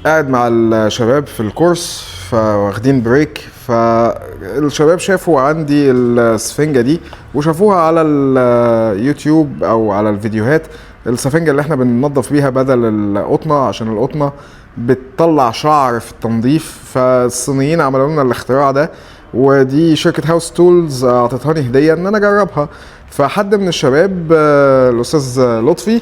قاعد مع الشباب في الكورس فواخدين بريك، فالشباب شافوا عندي السفنجة دي وشافوها على اليوتيوب او على الفيديوهات. السفنجة اللي احنا بننظف بيها بدل القطنة، عشان القطنة بتطلع شعر في التنظيف، فالصينيين عملوا لنا الاختراع ده، ودي شركة هاوس تولز اعطتهاني هدية ان انا اجربها. فحد من الشباب الاستاذ لطفي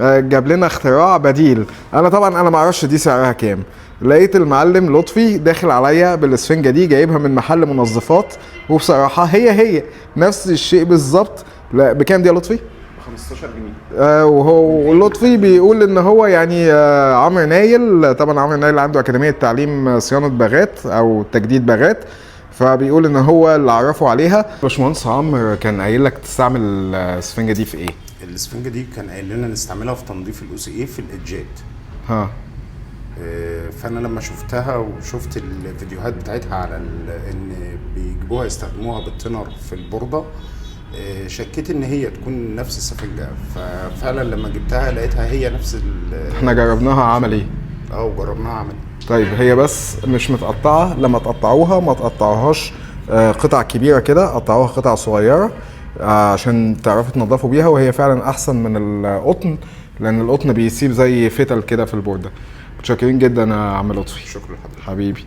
جاب لنا اختراع بديل. انا طبعا انا ما اعرفش دي سعرها كام، لقيت المعلم لطفي داخل عليا بالاسفنجه دي جايبها من محل منظفات، وبصراحه هي نفس الشيء بالظبط. لا بكام دي يا لطفي؟ 15 جنيه. وهو لطفي بيقول ان هو يعني عمرو نايل، طبعا عمرو نايل عنده اكاديميه تعليم صيانه باغات او تجديد باغات، فبيقول ان هو اللي عرفه عليها. باشمهندس عمرو كان قايل لك تستعمل الاسفنجه دي في ايه؟ الاسفنجه دي كان قايل لنا نستعملها في تنظيف الاو سي اي في الايدجات. ها. فانا لما شفتها وشفت الفيديوهات بتاعتها على ان بيجيبوها يستخدموها بالتنر في البورده، شكيت ان هي تكون نفس السفنجه، ففعلا لما جبتها لقيتها هي نفس احنا جربناها عملي. وجربناها عملي. طيب هي بس مش متقطعه، لما تقطعوها ما تقطعوهاش قطع كبيره كده، قطعوها قطع صغيره عشان تعرفوا تنظفوا بيها، وهي فعلا احسن من القطن، لان القطن بيسيب زي فتل كده في البورده. متشكرين جدا يا عم لطفي. شكرا لحضرتك حبيبي.